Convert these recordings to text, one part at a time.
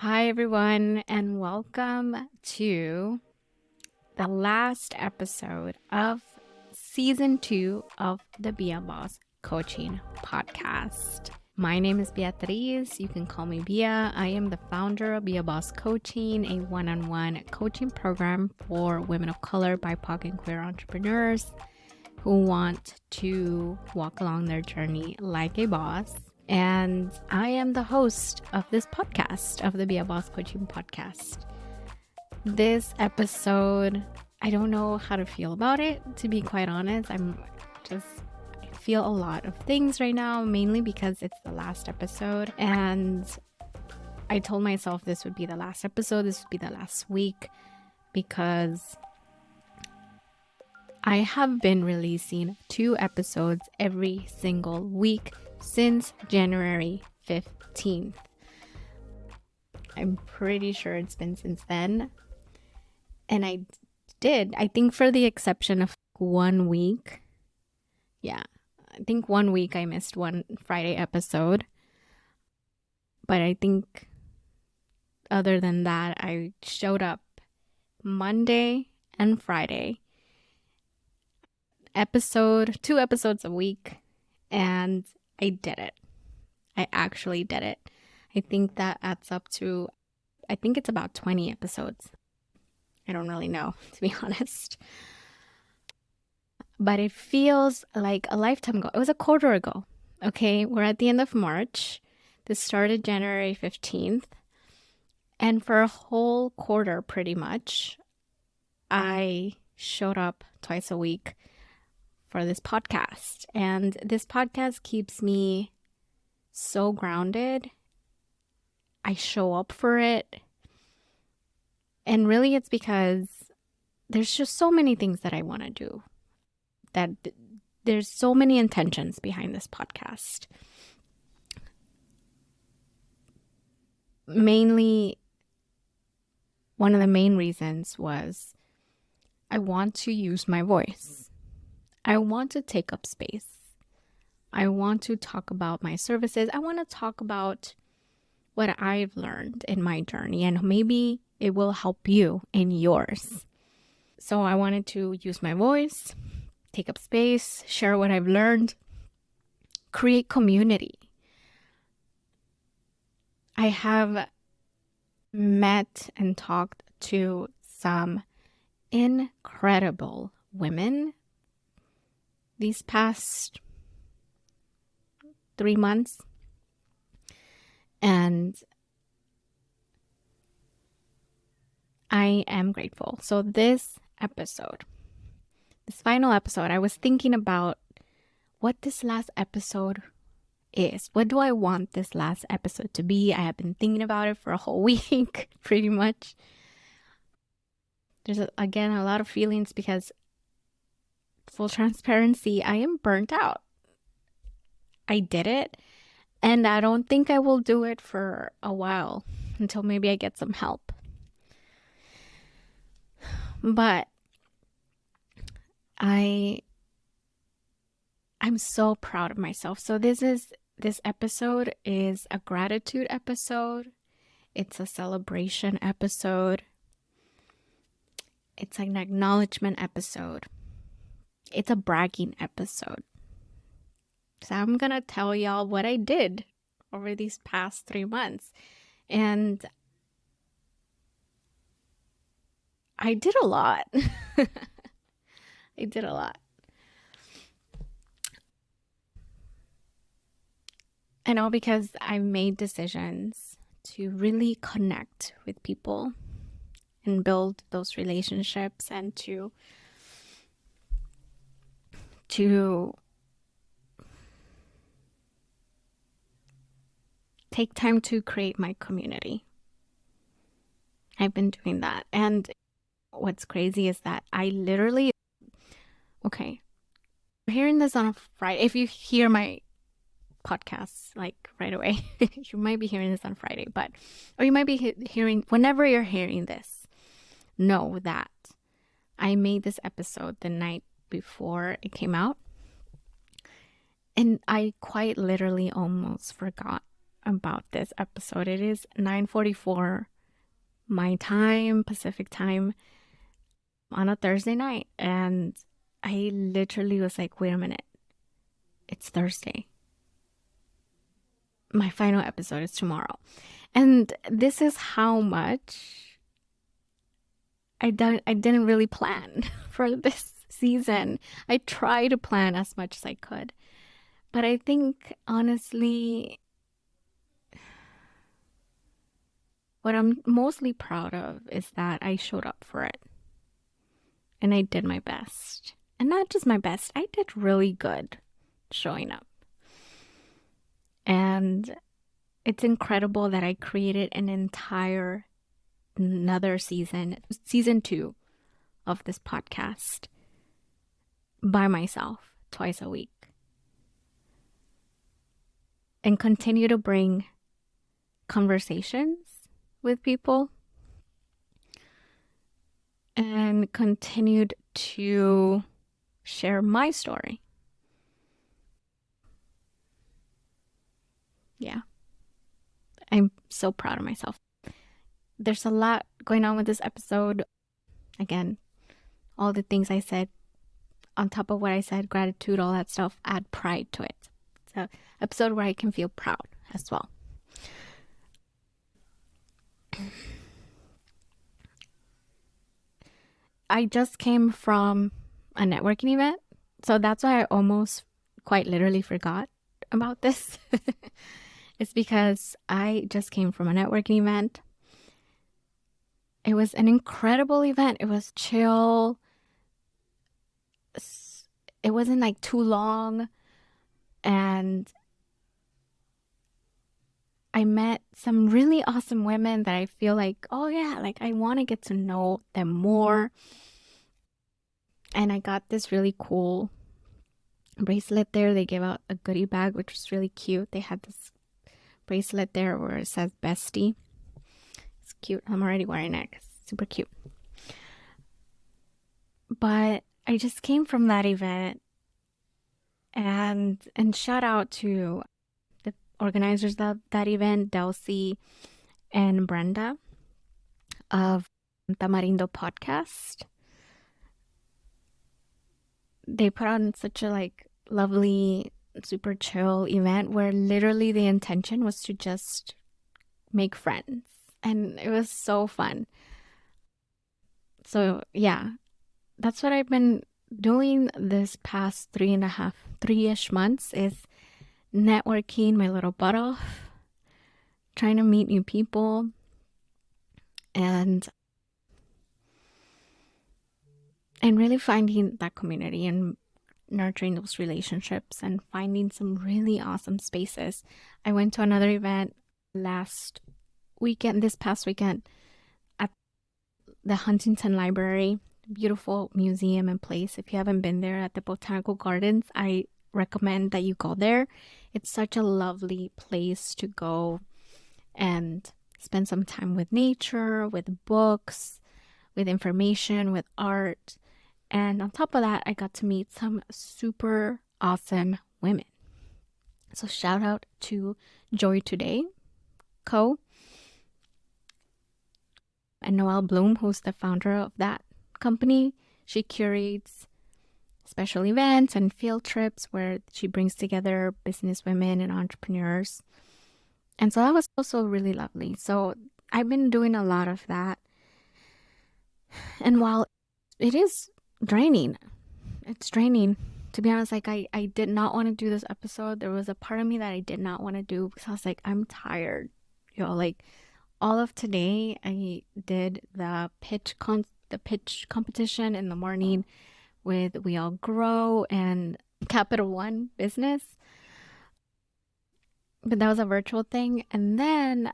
Hi, everyone, and welcome to the last episode of season 2 of the Be a Boss Coaching podcast. My name is Beatriz. You can call me Bia. I am the founder of Be a Boss Coaching, a one-on-one coaching program for women of color, BIPOC, and queer entrepreneurs who want to walk along their journey like a boss. And I am the host of this podcast, of the Be a Boss Coaching podcast. This episode, I don't know how to feel about it, to be quite honest. I feel a lot of things right now, mainly because it's the last episode. And I told myself this would be the last episode, this would be the last week, because I have been releasing 2 episodes every single week since January 15th. I'm pretty sure it's been since then. And I think for the exception of 1 week. Yeah, I think 1 week I missed one Friday episode. But I think other than that, I showed up Monday and Friday. 2 episodes a week. And I did it. I actually did it. I think that adds up to, I think it's about 20 episodes. I don't really know, to be honest. But it feels like a lifetime ago. It was a quarter ago. Okay, we're at the end of March. This started January 15th. And for a whole quarter, pretty much, I showed up twice a week for this podcast. And this podcast keeps me so grounded. I show up for it. And really it's because there's just so many things that I want to do. That there's so many intentions behind this podcast. Mainly, one of the main reasons was I want to use my voice. I want to take up space. I want to talk about my services. I want to talk about what I've learned in my journey, and maybe it will help you in yours. So I wanted to use my voice, take up space, share what I've learned, create community. I have met and talked to some incredible women these past 3 months. And I am grateful. So this final episode, I was thinking about what this last episode is. What do I want this last episode to be? I have been thinking about it for a whole week, pretty much. There's, again, a lot of feelings because, full transparency, I am burnt out. I did it, and I don't think I will do it for a while until maybe I get some help. But I'm so proud of myself. So this episode is a gratitude episode. It's a celebration episode. It's an acknowledgement episode. It's a bragging episode. So I'm going to tell y'all what I did over these past 3 months. And I did a lot. I did a lot. And all because I made decisions to really connect with people and build those relationships, and to take time to create my community. I've been doing that. And what's crazy is that I literally, okay, you're hearing this on a Friday. If you hear my podcasts like right away, you might be hearing this on Friday, or you might be hearing, whenever you're hearing this, know that I made this episode the night before it came out. And I quite literally almost forgot about this episode. It is 9:44 my time, Pacific time, on a Thursday night. And I literally was like, wait a minute. It's Thursday. My final episode is tomorrow. And this is how much I didn't really plan for this season. I tried to plan as much as I could. But I think, honestly, what I'm mostly proud of is that I showed up for it. And I did my best. And not just my best, I did really good showing up. And it's incredible that I created another season 2 of this podcast by myself twice a week. And continue to bring conversations with people and continued to share my story. Yeah. I'm so proud of myself. There's a lot going on with this episode. Again, all the things I said, on top of what I said, gratitude, all that stuff, add pride to it. It's an episode where I can feel proud as well. I just came from a networking event, so that's why I almost quite literally forgot about this. It's because I just came from a networking event. It was an incredible event. It was chill. It wasn't like too long. And I met some really awesome women that I feel like, oh yeah, like I want to get to know them more. And I got this really cool bracelet there. They gave out a goodie bag, which was really cute. They had this bracelet there where it says bestie. It's cute. I'm already wearing it. It's super cute. But I just came from that event, and shout out to the organizers of that event, Delcy and Brenda of Tamarindo Podcast. They put on such a lovely, super chill event where literally the intention was to just make friends. And it was so fun. So yeah, that's what I've been doing this past 3-ish months, is networking my little butt off, trying to meet new people, and really finding that community and nurturing those relationships and finding some really awesome spaces. I went to another event this past weekend, at the Huntington Library, beautiful museum and place. If you haven't been there at the Botanical Gardens, I recommend that you go there. It's such a lovely place to go and spend some time with nature, with books, with information, with art. And on top of that, I got to meet some super awesome women. So shout out to Joy Today Co. and Noelle Bloom, who's the founder of that company. She curates special events and field trips where she brings together business women and entrepreneurs. And so that was also really lovely. So I've been doing a lot of that. And while it is draining, it's draining. To be honest, I did not want to do this episode. There was a part of me that I did not want to do because I was like, I'm tired. All of today, I did the pitch competition in the morning with We All Grow and Capital One Business. But that was a virtual thing. And then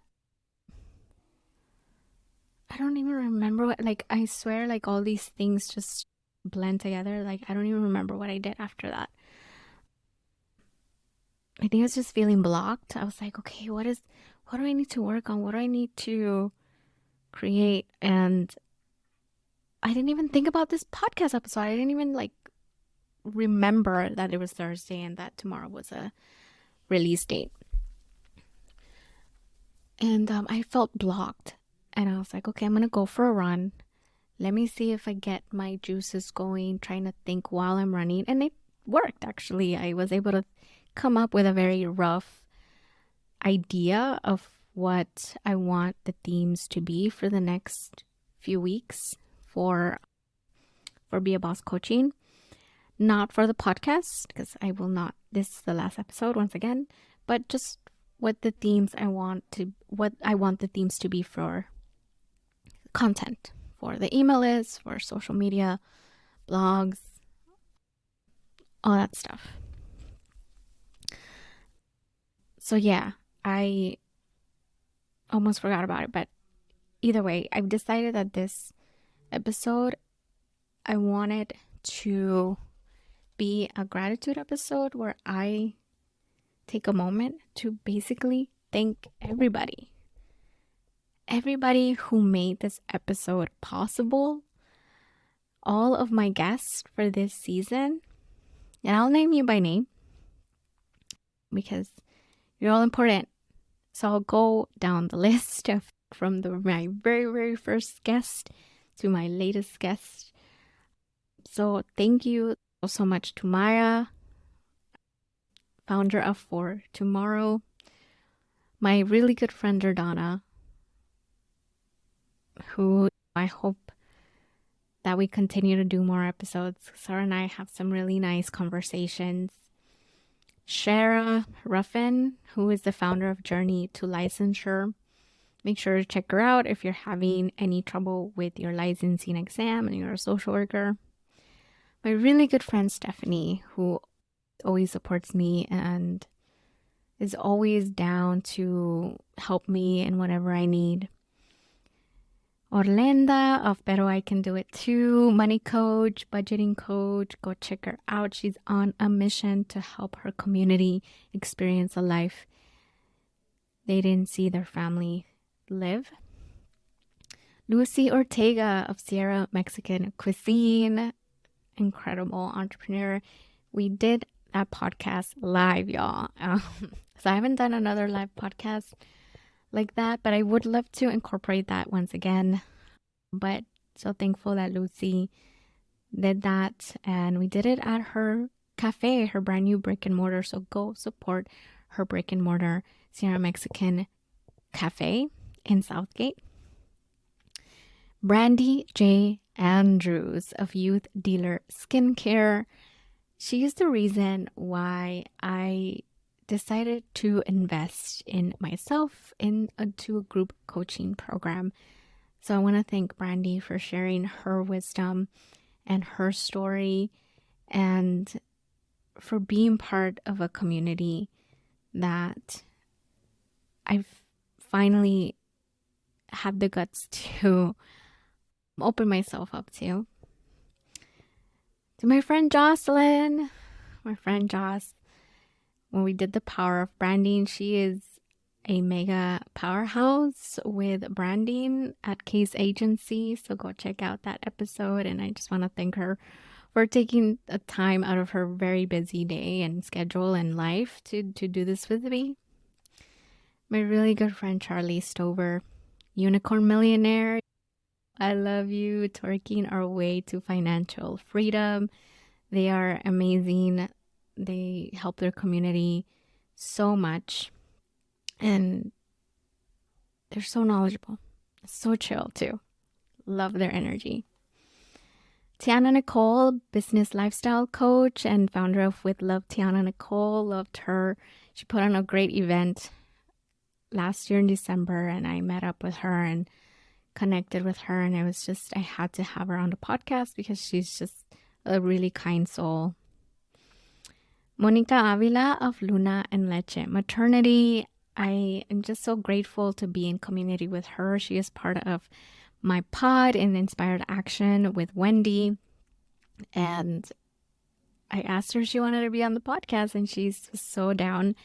I don't even remember what, I swear, all these things just blend together. I don't even remember what I did after that. I think I was just feeling blocked. I was like, okay, what do I need to work on? What do I need to create? And I didn't even think about this podcast episode. I didn't even remember that it was Thursday and that tomorrow was a release date. And I felt blocked. And I was like, okay, I'm going to go for a run. Let me see if I get my juices going, trying to think while I'm running. And it worked, actually. I was able to come up with a very rough idea of what I want the themes to be for the next few weeks for Be a Boss Coaching. Not for the podcast, because I will not, this is the last episode once again, but just what the themes to be for content, for the email list, for social media, blogs, all that stuff. So yeah, I almost forgot about it, but either way, I've decided that this episode, I wanted to be a gratitude episode where I take a moment to basically thank everybody who made this episode possible, all of my guests for this season. And I'll name you by name because you're all important. So I'll go down the list from my very, very first guest to my latest guest. So thank you so much to Maya, founder of For Tomorrow, my really good friend Jordana, who I hope that we continue to do more episodes. Sarah and I have some really nice conversations. Shara Ruffin, who is the founder of Journey to Licensure. Make sure to check her out if you're having any trouble with your licensing exam and you're a social worker. My really good friend Stephanie, who always supports me and is always down to help me in whatever I need. Orlenda of Pero I Can Do It Too, money coach, budgeting coach. Go check her out. She's on a mission to help her community experience a life they didn't see their family live. Lucy Ortega of Sierra Mexican Cuisine, incredible entrepreneur. We did that podcast live, y'all. So I haven't done another live podcast like that, but I would love to incorporate that once again. But so thankful that Lucy did that, and we did it at her cafe, her brand new brick and mortar. So go support her brick and mortar Sierra Mexican Cafe in Southgate. Brandy J. Andrews of Youth Dealer Skincare. She is the reason why I decided to invest in myself into a group coaching program. So I want to thank Brandy for sharing her wisdom and her story, and for being part of a community that I've finally had the guts to open myself up to. To my friend Jocelyn, when we did the power of branding, she is a mega powerhouse with branding at Case Agency. So go check out that episode. And I just want to thank her for taking a time out of her very busy day and schedule and life to do this with me. My really good friend Charlie Stover, Unicorn Millionaire. I love you, twerking our way to financial freedom. They are amazing. They help their community so much. And they're so knowledgeable. So chill too. Love their energy. Tiana Nicole, business lifestyle coach and founder of With Love Tiana Nicole. Loved her. She put on a great event last year in December, and I met up with her and connected with her, and I had to have her on the podcast because she's just a really kind soul. Monica Avila of Luna and Leche Maternity. I am just so grateful to be in community with her. She is part of my pod in Inspired Action with Wendy, and I asked her if she wanted to be on the podcast, and she's so down.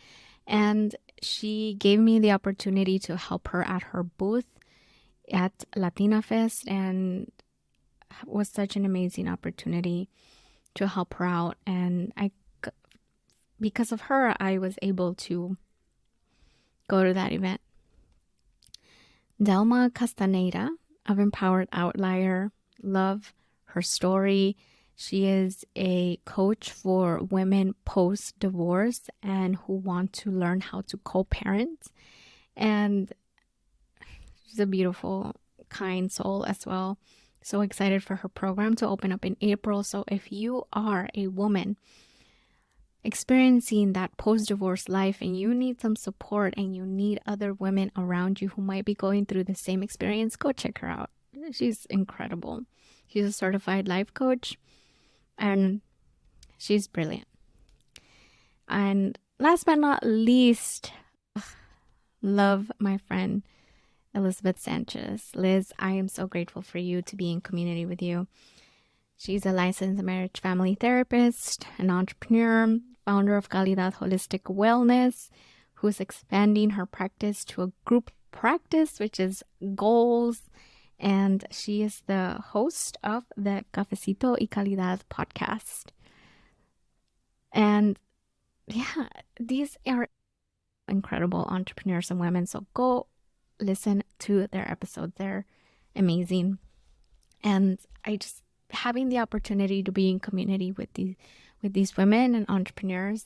And she gave me the opportunity to help her at her booth at Latina Fest, and it was such an amazing opportunity to help her out. And because of her, I was able to go to that event. Delma Castaneda of Empowered Outlier. Love her story. She is a coach for women post-divorce and who want to learn how to co-parent. And she's a beautiful, kind soul as well. So excited for her program to open up in April. So if you are a woman experiencing that post-divorce life and you need some support and you need other women around you who might be going through the same experience, go check her out. She's incredible. She's a certified life coach and she's brilliant. And last but not least, love my friend Elizabeth Sanchez. Liz, I am so grateful for you to be in community with you. She's a licensed marriage family therapist, an entrepreneur, founder of Calidad Holistic Wellness, who's expanding her practice to a group practice, which is goals. And she is the host of the Cafecito y Calidad podcast. And yeah, these are incredible entrepreneurs and women. So go listen to their episodes. They're amazing. And I just having the opportunity to be in community with these women and entrepreneurs,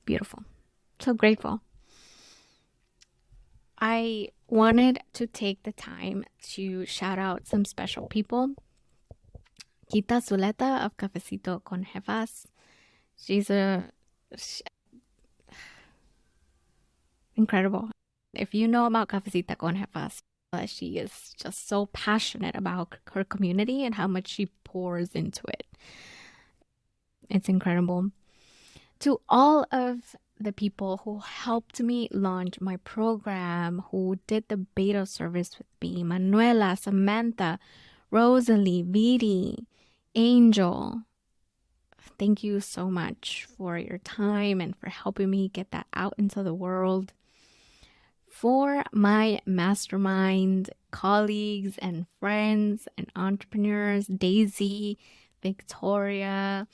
beautiful. So grateful. I wanted to take the time to shout out some special people. Kita Zuleta of Cafecito con Jefas. She's incredible. If you know about Cafecita con Jefas, she is just so passionate about her community and how much she pours into it. It's incredible. To all of the people who helped me launch my program, who did the beta service with me, Manuela, Samantha, Rosalie, Viri, Angel, thank you so much for your time and for helping me get that out into the world. For my mastermind colleagues and friends and entrepreneurs, Daisy, Victoria,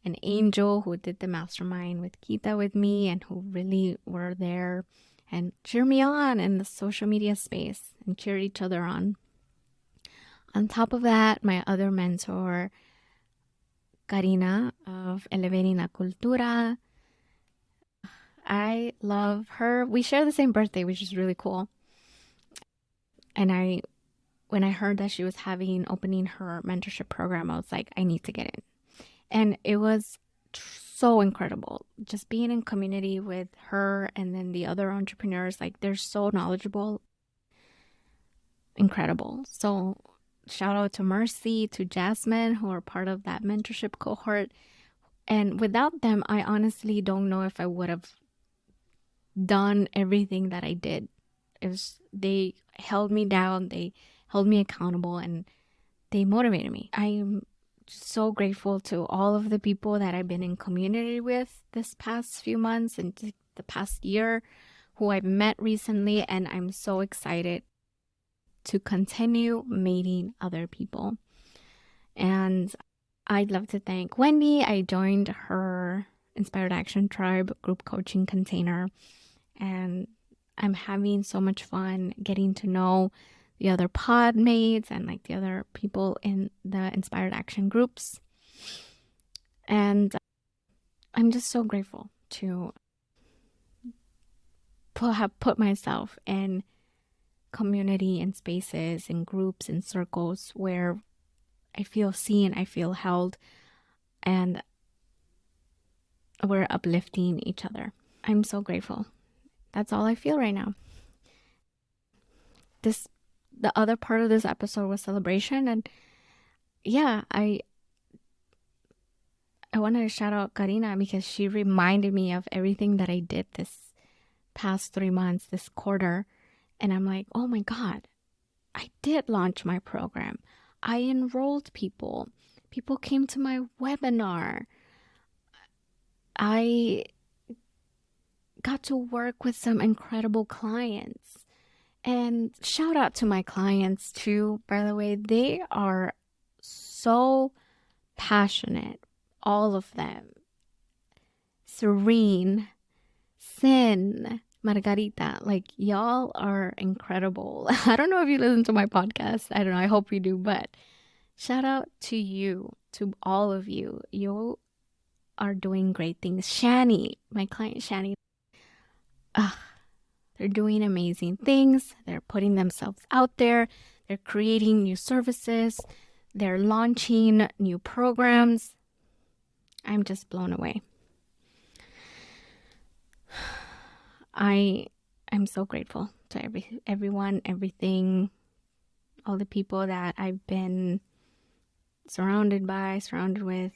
and Angel, who did the mastermind with Kita with me and who really were there and cheer me on in the social media space and cheer each other on. On top of that, my other mentor, Karina of Elevating la Cultura. I love her. We share the same birthday, which is really cool. And when I heard that she was opening her mentorship program, I was like, I need to get in. And it was so incredible. Just being in community with her and then the other entrepreneurs, like they're so knowledgeable. Incredible. So shout out to Mercy, to Jasmine, who are part of that mentorship cohort. And without them, I honestly don't know if I would have done everything that I did. They held me down, they held me accountable, and they motivated me. I'm so grateful to all of the people that I've been in community with this past few months and the past year, who I've met recently, and I'm so excited to continue meeting other people. And I'd love to thank Wendy. I joined her Inspired Action Tribe group coaching container, and I'm having so much fun getting to know the other pod mates and like the other people in the Inspired Action groups. And I'm just so grateful to have put myself in community and spaces and groups and circles where I feel seen, I feel held, and we're uplifting each other. I'm so grateful. That's all I feel right now. The other part of this episode was celebration, and yeah, I wanted to shout out Karina because she reminded me of everything that I did this past 3 months, this quarter, and I'm like, oh my God, I did launch my program. I enrolled people. People came to my webinar. I got to work with some incredible clients. And shout out to my clients too, by the way. They are so passionate, all of them. Serene, Sin, Margarita, like y'all are incredible. I don't know if you listen to my podcast. I don't know. I hope you do, but shout out to you, to all of you. You are doing great things. Shani, my client Shani, they're doing amazing things. They're putting themselves out there. They're creating new services. They're launching new programs. I'm just blown away. I'm so grateful to everyone, everything, all the people that I've been surrounded with.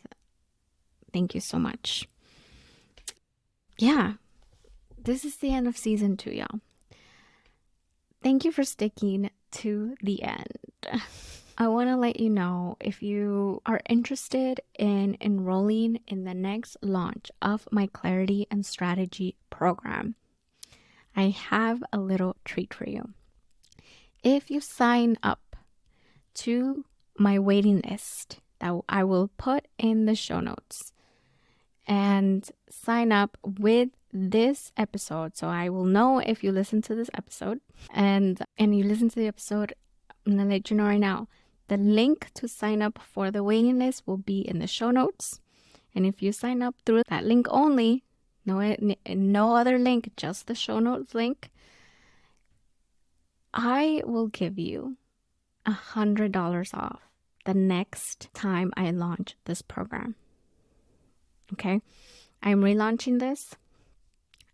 Thank you so much. Yeah, this is the end of season 2, y'all. Thank you for sticking to the end. I want to let you know, if you are interested in enrolling in the next launch of my Clarity and Strategy program, I have a little treat for you. If you sign up to my waiting list that I will put in the show notes, and sign up with this episode, so I will know if you listen to this episode, and you listen to the episode, I'm gonna let you know right now, the link to sign up for the waiting list will be in the show notes. And if you sign up through that link only, no other link, just the show notes link, I will give you $100 off the next time I launch this program. Okay, I'm relaunching this,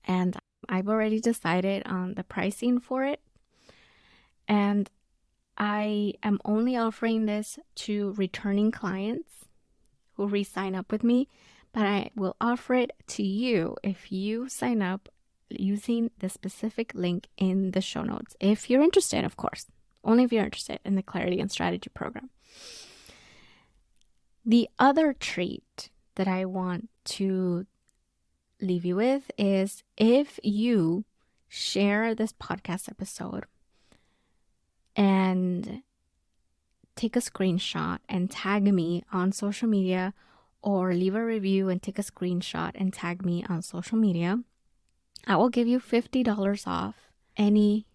and I've already decided on the pricing for it. And I am only offering this to returning clients who re-sign up with me, but I will offer it to you if you sign up using the specific link in the show notes. If you're interested, of course, only if you're interested in the Clarity and Strategy program. The other treat that I want to leave you with is, if you share this podcast episode and take a screenshot and tag me on social media, or leave a review and take a screenshot and tag me on social media, I will give you $50 off any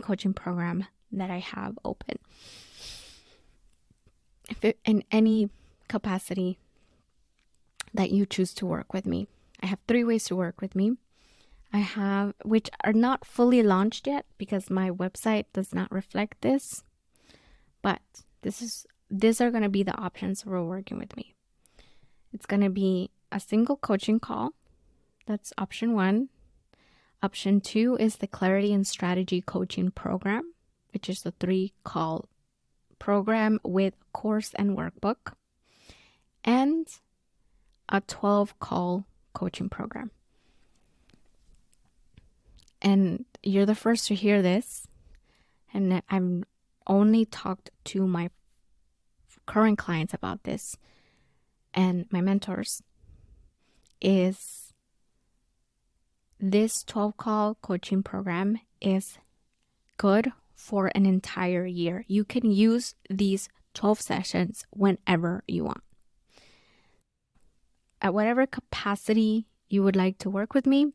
coaching program that I have open. If it, in any capacity that you choose to work with me. I have 3 ways to work with me. I have, which are not fully launched yet because my website does not reflect this, but these are going to be the options for working with me. It's going to be a single coaching call. That's option 1. Option 2 is the Clarity and Strategy Coaching Program, which is the 3-call program with course and workbook, and a 12-call coaching program. And you're the first to hear this, and I've only talked to my current clients about this and my mentors, is this 12-call coaching program is good for an entire year. You can use these 12 sessions whenever you want. At whatever capacity you would like to work with me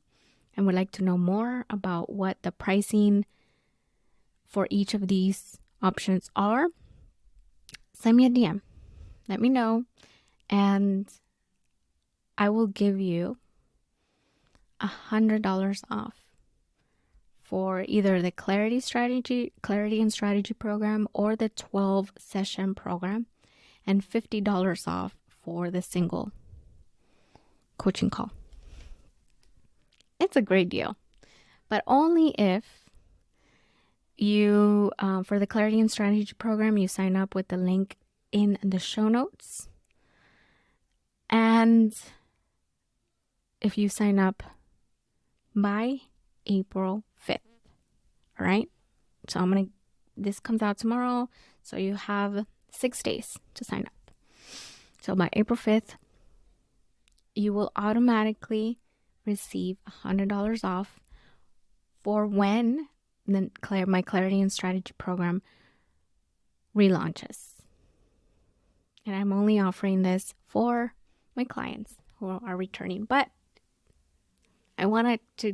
and would like to know more about what the pricing for each of these options are, send me a DM. Let me know, and I will give you $100 off for either the Clarity and Strategy program or the 12-session program, and $50 off for the single coaching call. It's a great deal, but only if you, for the Clarity and Strategy program, you sign up with the link in the show notes. And if you sign up by April 5th, all right? So this comes out tomorrow, so you have 6 days to sign up. So by April 5th, you will automatically receive $100 off for when my Clarity and Strategy program relaunches. And I'm only offering this for my clients who are returning. But I wanted to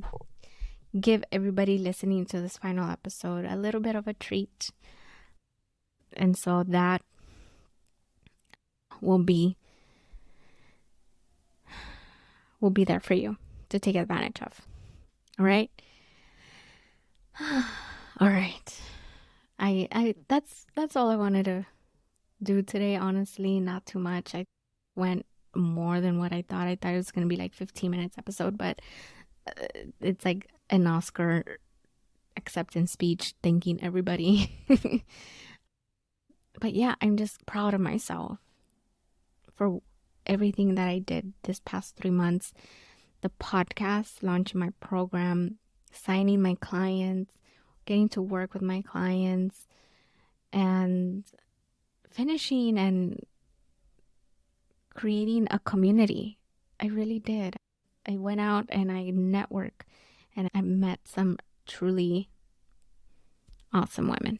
give everybody listening to this final episode a little bit of a treat. And so that will be there for you to take advantage of. All right? All right. That's all I wanted to do today, honestly. Not too much. I went more than what I thought. I thought it was going to be like 15 minutes episode, but it's like an Oscar acceptance speech thanking everybody. But yeah, I'm just proud of myself for everything that I did this past 3 months. The podcast, launching my program, signing my clients, getting to work with my clients, and finishing and creating a community. I really did. I went out and I networked and I met some truly awesome women.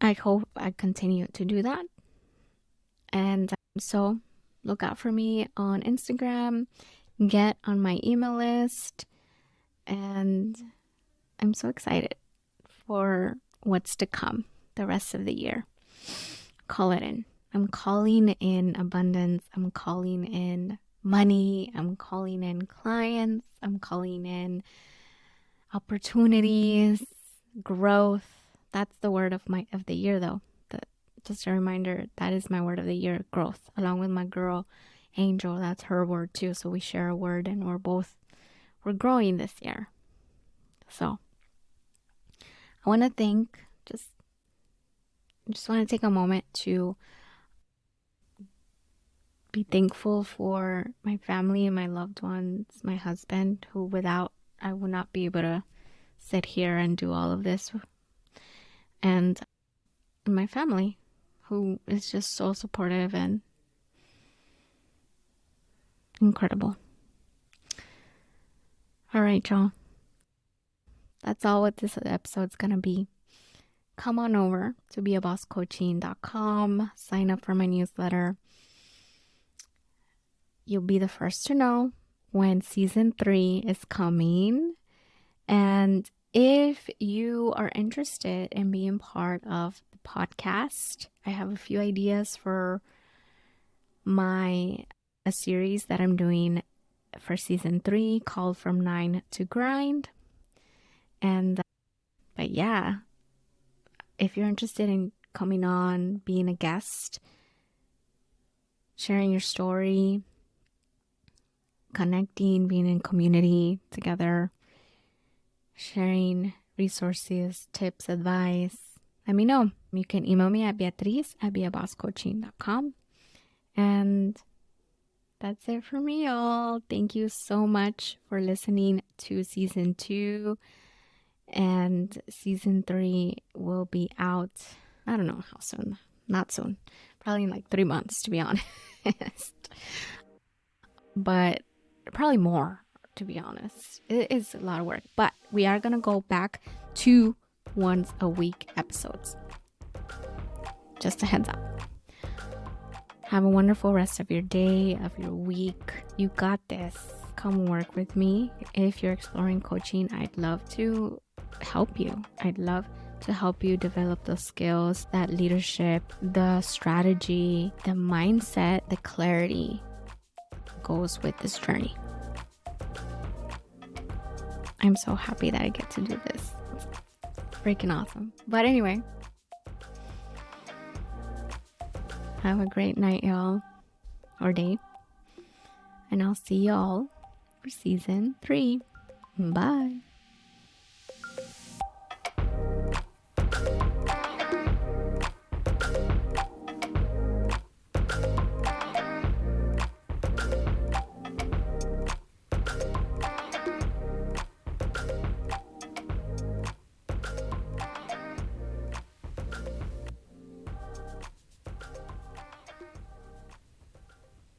I hope I continue to do that. And so look out for me on Instagram, get on my email list, and I'm so excited for what's to come the rest of the year. Call it in. I'm calling in abundance. I'm calling in money. I'm calling in clients. I'm calling in opportunities, growth. That's the word of the year, though. Just a reminder, that is my word of the year, growth, along with my girl Angel. That's her word too. So we share a word, and we're growing this year. So I want to just want to take a moment to be thankful for my family and my loved ones, my husband, who without I would not be able to sit here and do all of this, and my family, who is just so supportive and incredible. All right, y'all. That's all what this episode's going to be. Come on over to BeaBossCoaching.com. Sign up for my newsletter. You'll be the first to know when season 3 is coming. And if you are interested in being part of the podcast, I have a few ideas for a series that I'm doing for season 3 called From 9 to Grind. But yeah, if you're interested in coming on, being a guest, sharing your story, connecting, being in community together, sharing resources, tips, advice, let me know. You can email me at beatriz@beabosscoaching.com. And that's it for me, y'all. Thank you so much for listening to season 2. And season 3 will be out, I don't know how soon. Not soon. Probably in like 3 months, to be honest. But probably more, to be honest. It is a lot of work. But we are going to go back to once a week episodes. Just a heads up. Have a wonderful rest of your day, of your week. You got this. Come work with me. If you're exploring coaching, I'd love to help you. I'd love to help you develop those skills, that leadership, the strategy, the mindset, the clarity goes with this journey. I'm so happy that I get to do this. It's freaking awesome. But anyway, have a great night, y'all, or day. And I'll see y'all for season 3. Bye.